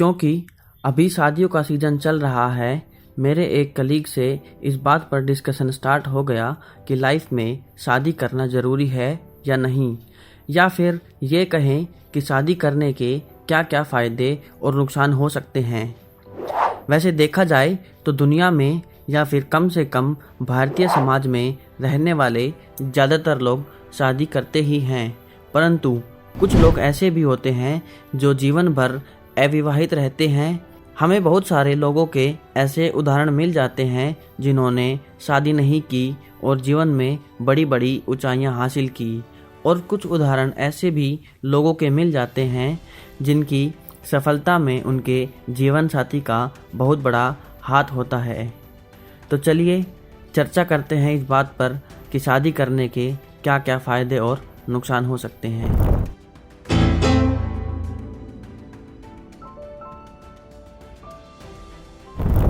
क्योंकि अभी शादियों का सीज़न चल रहा है। मेरे एक कलीग से इस बात पर डिस्कशन स्टार्ट हो गया कि लाइफ में शादी करना ज़रूरी है या नहीं, या फिर ये कहें कि शादी करने के क्या क्या फ़ायदे और नुकसान हो सकते हैं। वैसे देखा जाए तो दुनिया में या फिर कम से कम भारतीय समाज में रहने वाले ज़्यादातर लोग शादी करते ही हैं, परंतु कुछ लोग ऐसे भी होते हैं जो जीवन भर अविवाहित रहते हैं। हमें बहुत सारे लोगों के ऐसे उदाहरण मिल जाते हैं जिन्होंने शादी नहीं की और जीवन में बड़ी बड़ी ऊंचाइयां हासिल की, और कुछ उदाहरण ऐसे भी लोगों के मिल जाते हैं जिनकी सफलता में उनके जीवन साथी का बहुत बड़ा हाथ होता है। तो चलिए चर्चा करते हैं इस बात पर कि शादी करने के क्या क्या फ़ायदे और नुकसान हो सकते हैं।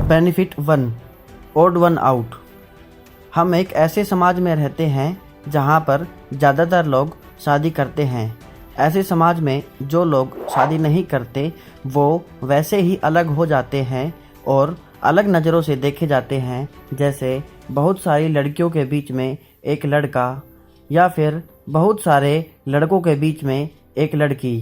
Benefit 1, odd one out. हम एक ऐसे समाज में रहते हैं जहां पर ज़्यादातर लोग शादी करते हैं। ऐसे समाज में जो लोग शादी नहीं करते वो वैसे ही अलग हो जाते हैं और अलग नज़रों से देखे जाते हैं। जैसे बहुत सारी लड़कियों के बीच में एक लड़का, या फिर बहुत सारे लड़कों के बीच में एक लड़की,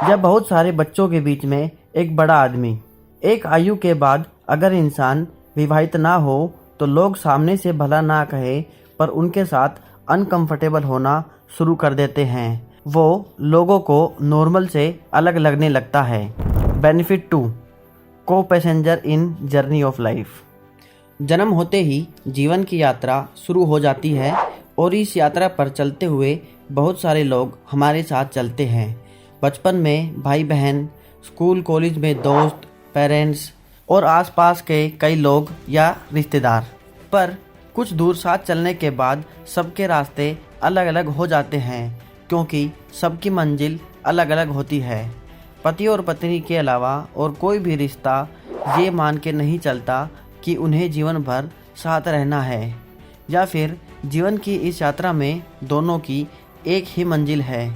या बहुत सारे बच्चों के बीच में एक बड़ा आदमी। एक आयु के बाद अगर इंसान विवाहित ना हो तो लोग सामने से भला ना कहे पर उनके साथ अनकंफर्टेबल होना शुरू कर देते हैं। वो लोगों को नॉर्मल से अलग लगने लगता है। बेनिफिट 2, को passenger in journey of life. जन्म होते ही जीवन की यात्रा शुरू हो जाती है और इस यात्रा पर चलते हुए बहुत सारे लोग हमारे साथ चलते हैं। बचपन में भाई बहन, स्कूल कॉलेज में दोस्त, पेरेंट्स और आसपास के कई लोग या रिश्तेदार। पर कुछ दूर साथ चलने के बाद सबके रास्ते अलग अलग हो जाते हैं क्योंकि सबकी मंजिल अलग अलग होती है। पति और पत्नी के अलावा और कोई भी रिश्ता ये मान के नहीं चलता कि उन्हें जीवन भर साथ रहना है, या फिर जीवन की इस यात्रा में दोनों की एक ही मंजिल है।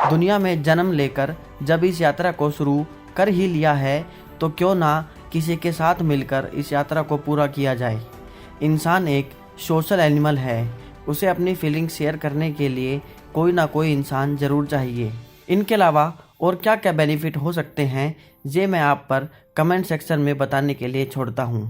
दुनिया में जन्म लेकर जब इस यात्रा को शुरू कर ही लिया है तो क्यों ना किसी के साथ मिलकर इस यात्रा को पूरा किया जाए। इंसान एक सोशल एनिमल है, उसे अपनी फीलिंग शेयर करने के लिए कोई ना कोई इंसान ज़रूर चाहिए। इनके अलावा और क्या क्या बेनिफिट हो सकते हैं ये मैं आप पर कमेंट सेक्शन में बताने के लिए छोड़ता हूँ।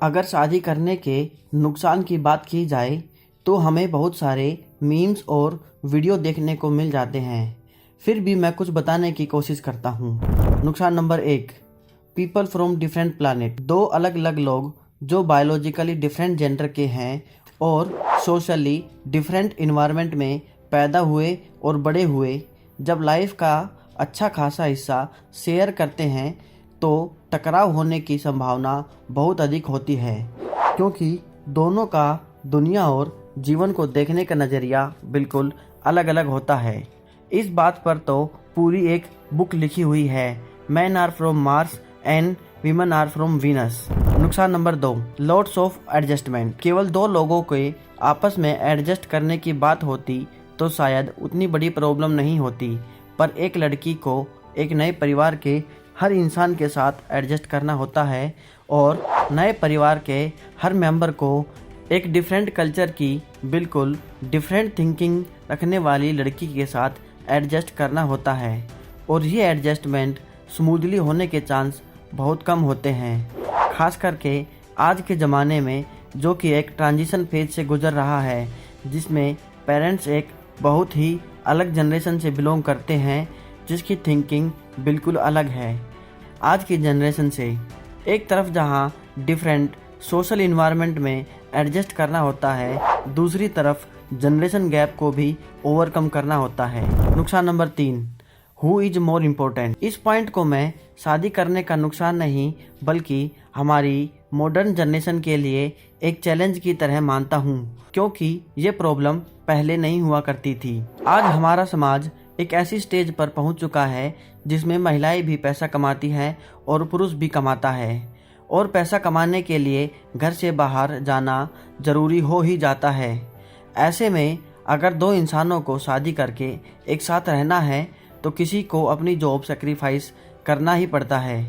अगर शादी करने के नुकसान की बात की जाए तो हमें बहुत सारे मीम्स और वीडियो देखने को मिल जाते हैं, फिर भी मैं कुछ बताने की कोशिश करता हूँ। नुकसान number 1, people from different planet. दो अलग अलग लोग जो बायोलॉजिकली डिफरेंट जेंडर के हैं और सोशली डिफरेंट इन्वायरमेंट में पैदा हुए और बड़े हुए, जब लाइफ का अच्छा खासा हिस्सा शेयर करते हैं तो टकराव होने की संभावना बहुत अधिक होती है, क्योंकि दोनों का दुनिया और जीवन को देखने का नज़रिया बिल्कुल अलग अलग होता है। इस बात पर तो पूरी एक बुक लिखी हुई है, men are from Mars and women are from Venus. नुकसान नंबर 2, लॉट्स ऑफ एडजस्टमेंट। केवल दो लोगों के आपस में एडजस्ट करने की बात होती तो शायद उतनी बड़ी प्रॉब्लम नहीं होती, पर एक लड़की को एक नए परिवार के हर इंसान के साथ एडजस्ट करना होता है और नए परिवार के हर मेंबर को एक डिफरेंट कल्चर की बिल्कुल डिफरेंट थिंकिंग रखने वाली लड़की के साथ एडजस्ट करना होता है, और ये एडजस्टमेंट स्मूथली होने के चांस बहुत कम होते हैं। खास करके आज के ज़माने में जो कि एक ट्रांजिशन फेज से गुजर रहा है, जिसमें पेरेंट्स एक बहुत ही अलग जनरेशन से बिलोंग करते हैं जिसकी थिंकिंग बिल्कुल अलग है आज की जनरेशन से। एक तरफ जहां डिफरेंट सोशल इन्वायरमेंट में एडजस्ट करना होता है, दूसरी तरफ जनरेशन गैप को भी ओवरकम करना होता है। नुकसान number 3, who is more important. इस पॉइंट को मैं शादी करने का नुकसान नहीं बल्कि हमारी मॉडर्न जनरेशन के लिए एक चैलेंज की तरह मानता हूँ, क्योंकि ये प्रॉब्लम पहले नहीं हुआ करती थी। आज हमारा समाज एक ऐसी स्टेज पर पहुँच चुका है जिसमें महिलाएं भी पैसा कमाती हैं और पुरुष भी कमाता है, और पैसा कमाने के लिए घर से बाहर जाना ज़रूरी हो ही जाता है। ऐसे में अगर दो इंसानों को शादी करके एक साथ रहना है तो किसी को अपनी जॉब सेक्रीफाइस करना ही पड़ता है।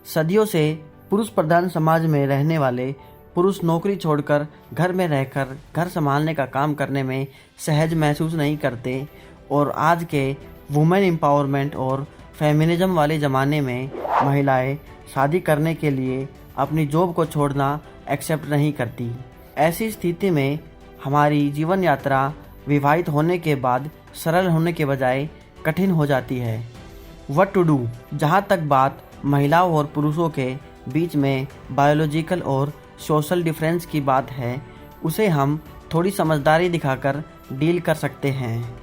सदियों से पुरुष प्रधान समाज में रहने वाले पुरुष नौकरी छोड़कर घर में रहकर घर संभालने का काम करने में सहज महसूस नहीं करते और आज के वुमेन एम्पावरमेंट और फेमिनिज्म वाले ज़माने में महिलाएं शादी करने के लिए अपनी जॉब को छोड़ना एक्सेप्ट नहीं करती। ऐसी स्थिति में हमारी जीवन यात्रा विवाहित होने के बाद सरल होने के बजाय कठिन हो जाती है। What to do? जहाँ तक बात महिलाओं और पुरुषों के बीच में बायोलॉजिकल और सोशल डिफरेंस की बात है, उसे हम थोड़ी समझदारी दिखाकर डील कर सकते हैं।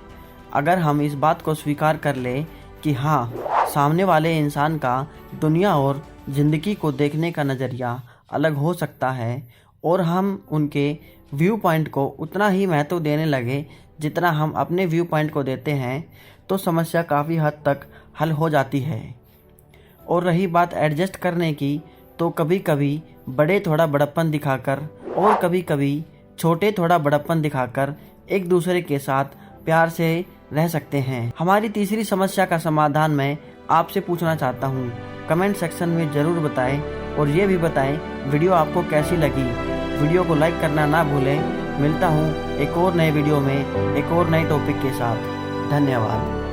अगर हम इस बात को स्वीकार कर ले कि हाँ, सामने वाले इंसान का दुनिया और ज़िंदगी को देखने का नज़रिया अलग हो सकता है और हम उनके व्यू पॉइंट को उतना ही महत्व देने लगे जितना हम अपने व्यू पॉइंट को देते हैं, तो समस्या काफ़ी हद तक हल हो जाती है। और रही बात एडजस्ट करने की, तो कभी कभी बड़े थोड़ा बड़प्पन दिखाकर और कभी कभी छोटे थोड़ा बड़प्पन दिखाकर एक दूसरे के साथ प्यार से रह सकते हैं। हमारी तीसरी समस्या का समाधान मैं आपसे पूछना चाहता हूँ। कमेंट सेक्शन में ज़रूर बताएं और ये भी बताएं वीडियो आपको कैसी लगी। वीडियो को लाइक करना ना भूलें। मिलता हूँ एक और नए वीडियो में एक और नए टॉपिक के साथ। धन्यवाद।